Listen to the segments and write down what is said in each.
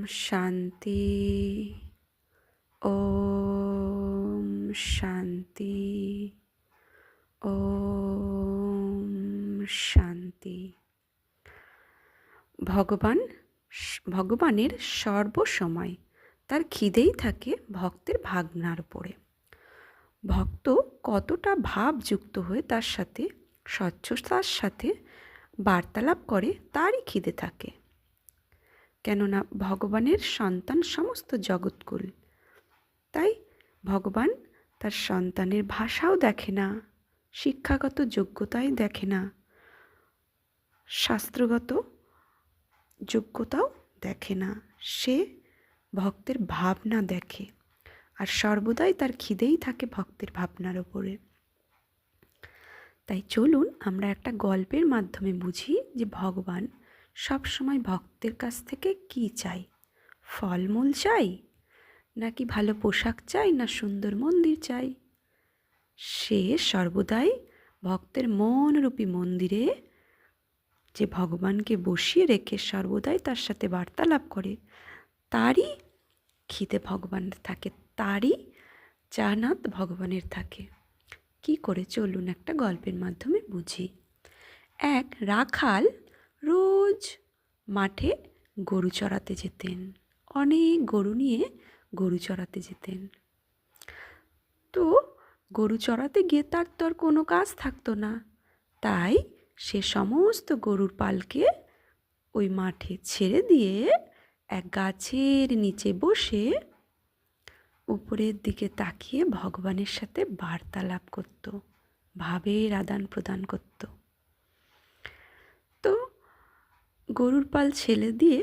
শান্তি। ওম শান্তি। ওম শান্তি। ভগবানের সর্বসময় তার খিদেই থাকে ভক্তের ভাবনার উপরে। ভক্ত কতটা ভাবযুক্ত হয়ে তার সাথে স্বচ্ছতার সাথে বার্তালাপ করে তারই খিদে থাকে। কেননা ভগবানের সন্তান সমস্ত জগৎকুল। তাই ভগবান তার সন্তানের ভাষাও দেখে না, শিক্ষাগত যোগ্যতাই দেখে না, শাস্ত্রগত যোগ্যতাও দেখে না। সে ভক্তের ভাবনা দেখে, আর সর্বদাই তার খিদেই থাকে ভক্তের ভাবনার ওপরে। তাই চলুন আমরা একটা গল্পের মাধ্যমে বুঝি যে ভগবান সবসময় ভক্তের কাছ থেকে কি চাই। ফলমূল চাই, নাকি ভালো পোশাক চাই, না সুন্দর মন্দির চাই? সে সর্বদাই ভক্তের মনরূপী মন্দিরে যে ভগবানকে বসিয়ে রেখে সর্বদাই তার সাথে বার্তালাপ করে, তারই খিদে ভগবানের থাকে, তারই চাহনাত ভগবানের থাকে। কি করে চলুন একটা গল্পের মাধ্যমে বুঝি। এক রাখাল রোজ মাঠে গরু চড়াতে যেতেন। অনেক গরু নিয়ে গরু চড়াতে যেতেন। তো গরু চড়াতে গিয়ে তার তো আর কোনো কাজ থাকতো না। তাই সে সমস্ত গরুর পালকে ওই মাঠে ছেড়ে দিয়ে এক গাছের নিচে বসে উপরের দিকে তাকিয়ে ভগবানের সাথে বার্তালাপ করত, ভাবের আদান প্রদান করত। তো গরুর পাল ছেড়ে দিয়ে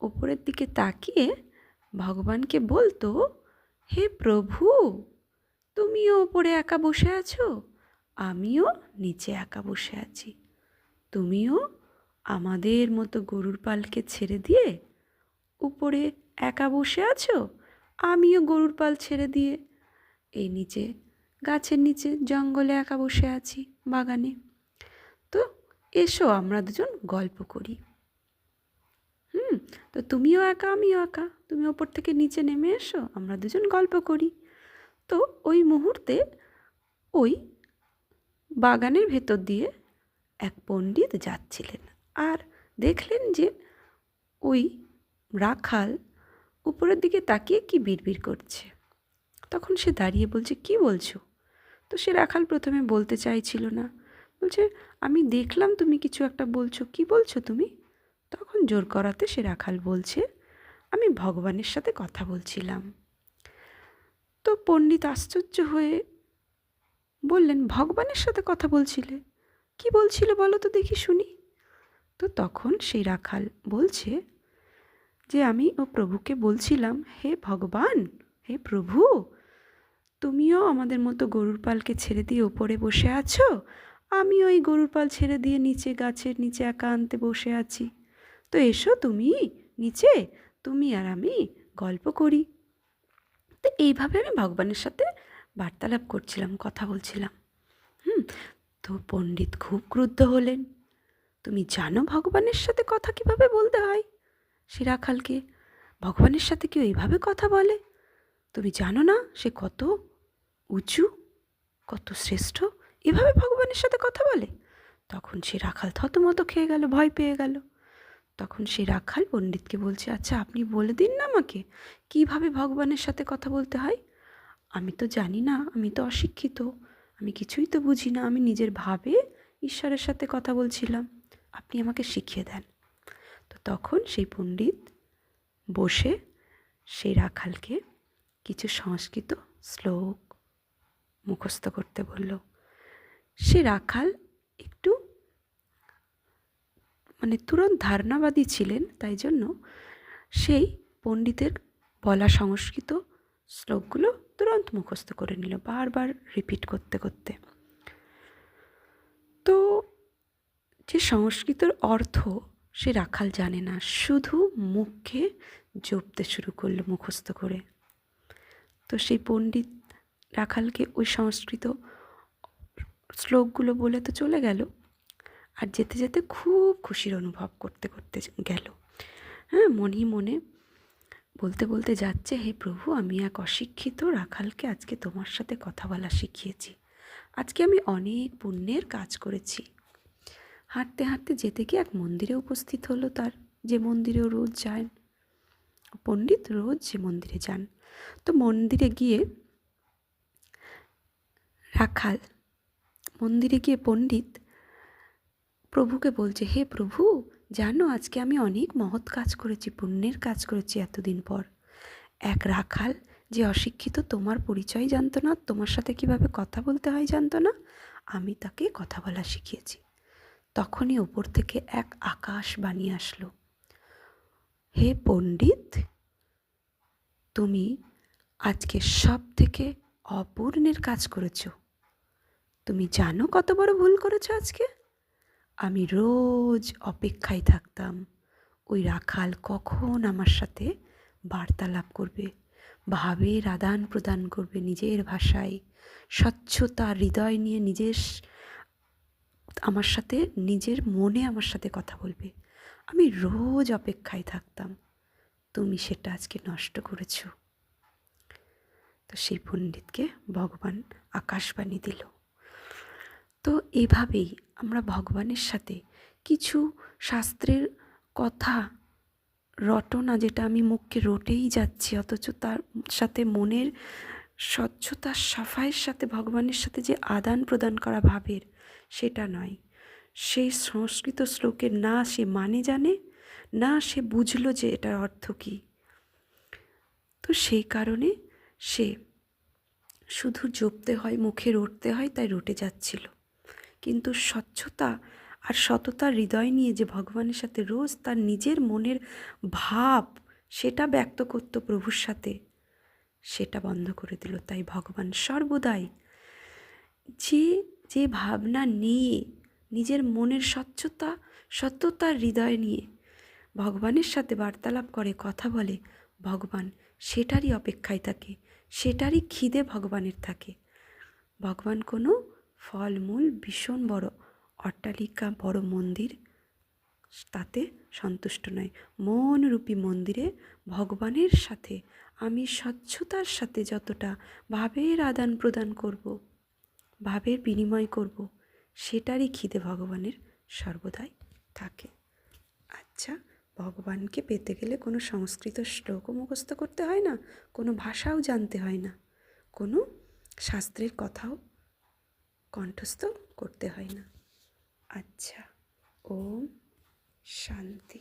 উপরের দিকে তাকিয়ে ভগবানকে বলতো, হে প্রভু, তুমিও ওপরে একা বসে আছো, আমিও নিচে একা বসে আছি। তুমিও আমাদের মতো গরুর পালকে ছেড়ে দিয়ে উপরে একা বসে আছো, আমিও গরুর পাল ছেড়ে দিয়ে এই নিচে গাছের নিচে জঙ্গলে একা বসে আছি, বাগানে। তো এসো আমরা দুজন গল্প করি। তো তুমিও একা আমিও একা, তুমি ওপর থেকে নিচে নেমে এসো, আমরা দুজন গল্প করি। তো ওই মুহূর্তে ওই বাগানের ভেতর দিয়ে এক পণ্ডিত যাচ্ছিলেন, আর দেখলেন যে ওই রাখাল উপরের দিকে তাকিয়ে কি বিড়বিড় করছে। তখন সে দাঁড়িয়ে বলছে, কি বলছো? তো সে রাখাল প্রথমে বলতে চাইছিল না, বলছে, আমি দেখলাম তুমি কিছু একটা বলছো, কি বলছো তুমি? তখন জোর করাতে সে রাখাল বলছে, আমি ভগবানের সাথে কথা বলছিলাম। তো পণ্ডিত আশ্চর্য হয়ে বললেন, ভগবানের সাথে কথা বলছিলে? কি বলছিলে বলো তো দেখি শুনি। তো তখন সেই রাখাল বলছে যে আমি ও প্রভুকে বলছিলাম, হে ভগবান, হে প্রভু, তুমিও আমাদের মতো গরুর পালকে ছেড়ে দিয়ে ওপরে বসে আছো, আমি ওই গরুর পাল ছেড়ে দিয়ে নিচে গাছের নিচে একান্তে বসে আছি। তো এসো তুমি নিচে, তুমি আর আমি গল্প করি। তো এইভাবে আমি ভগবানের সাথে বার্তালাপ করছিলাম, কথা বলছিলাম। তো পণ্ডিত খুব ক্রুদ্ধ হলেন। তুমি জানো ভগবানের সাথে কথা কিভাবে বলতে হয়? সে রাখালকে, ভগবানের সাথে কেউ এইভাবে কথা বলে? তুমি জানো না সে কত উঁচু, কত শ্রেষ্ঠ, এভাবে ভগবানের সাথে কথা বলে? তখন সে রাখাল থতমত খেয়ে গেল, ভয় পেয়ে গেল। তখন সে রাখাল পণ্ডিতকে বলছে, আচ্ছা আপনি বলে দিন না আমাকে, কিভাবে ভগবানের সাথে কথা বলতে হয়? আমি তো জানি না, আমি তো অশিক্ষিত, আমি কিছুই তো বুঝি না, আমি নিজের ভাবে ঈশ্বরের সাথে কথা বলছিলাম, আপনি আমাকে শিখিয়ে দেন। তো তখন সেই পণ্ডিত বসে সেই রাখালকে কিছু সংস্কৃত শ্লোক মুখস্থ করতে বলল। সে রাখাল একটু তুরন্ত ধারণাবাদী ছিলেন, তাই জন্য সেই পণ্ডিতের বলা সংস্কৃত শ্লোকগুলো তুরন্ত মুখস্থ করে নিল, বারবার রিপিট করতে করতে। তো যে সংস্কৃতের অর্থ সে রাখাল জানে না, শুধু মুখে জপতে শুরু করলো মুখস্থ করে। তো সেই পণ্ডিত রাখালকে ওই সংস্কৃত শ্লোকগুলো বলে তো চলে গেল, আর যেতে যেতে খুব খুশির অনুভব করতে করতে গেল। মনে মনে বলতে বলতে যাচ্ছে, হে প্রভু, আমি এক অশিক্ষিত রাখালকে আজকে তোমার সাথে কথা বলা শিখিয়েছি। আজকে আমি অনেক পুণ্যের কাজ করেছি। হাঁটতে হাঁটতে যেতে গিয়ে এক মন্দিরে উপস্থিত হলো তার, যে মন্দিরেও রোজ যান পণ্ডিত, রোজ যে মন্দিরে যান। তো মন্দিরে গিয়ে রাখাল, মন্দিরে গিয়ে পণ্ডিত প্রভুকে বলছে, হে প্রভু, জানো আজকে আমি অনেক মহৎ কাজ করেছি, পুণ্যের কাজ করেছি এতদিন পর। এক রাখাল যে অশিক্ষিত, তোমার পরিচয় জানতো না, তোমার সাথে কিভাবে কথা বলতে হয় জানতো না, আমি তাকে কথা বলা শিখিয়েছি। তখনই ওপর থেকে এক আকাশবাণী আসলো, হে পণ্ডিত, তুমি আজকে সব থেকে অপূর্ণের কাজ করেছো। তুমি জানো কত বড় ভুল করেছো আজকে? আমি রোজ অপেক্ষায় থাকতাম ওই রাখাল কখন আমার সাথে বার্তালাপ করবে, ভাবের আদান প্রদান করবে নিজের ভাষায়, স্বচ্ছতা হৃদয় নিয়ে আমার সাথে নিজের মনে আমার সাথে কথা বলবে। আমি রোজ অপেক্ষায় থাকতাম, তুমি সেটা আজকে নষ্ট করেছো। তো সেই পণ্ডিতকে ভগবান আকাশবাণী দিল। তো এভাবেই আমরা ভগবানের সাথে কিছু শাস্ত্রের কথা রটনা, যেটা আমি মুখে রটেই যাচ্ছি, অথচ তার সাথে মনের স্বচ্ছতা সাফাইয়ের সাথে ভগবানের সাথে যে আদান প্রদান করা ভাবের, সেটা নয়। সেই সংস্কৃত শ্লোকের না সে মানে জানে, না সে বুঝলো যে এটার অর্থ কী। তো সেই কারণে সে শুধু জপতে হয়, মুখে রটতে হয়, তাই রটে যাচ্ছিল। কিন্তু স্বচ্ছতা আর সততার হৃদয় নিয়ে যে ভগবানের সাথে রোজ তার নিজের মনের ভাব সেটা ব্যক্ত করত প্রভুর সাথে, সেটা বন্ধ করে দিল। তাই ভগবান সর্বদাই যে যে ভাবনা নিয়ে নিজের মনের সত্যতার হৃদয় নিয়ে ভগবানের সাথে বার্তালাপ করে, কথা বলে, ভগবান সেটারই অপেক্ষায় থাকে, সেটারই খিদে ভগবানের থাকে। ভগবান কোনো ফলমূল, ভীষণ বড় অট্টালিকা, বড় মন্দির, তাতে সন্তুষ্ট নয়। মনরূপী মন্দিরে ভগবানের সাথে আমি স্বচ্ছতার সাথে যতটা ভাবের আদান প্রদান করব, ভাবের বিনিময় করব, সেটারই খিদে ভগবানের সর্বদাই থাকে। আচ্ছা, ভগবানকে পেতে গেলে কোনো সংস্কৃত শ্লোকও মুখস্থ করতে হয় না, কোনো ভাষাও জানতে হয় না, কোনো শাস্ত্রের কথাও কণ্ঠস্থ করতে হয় না। আচ্ছা, ওম শান্তি।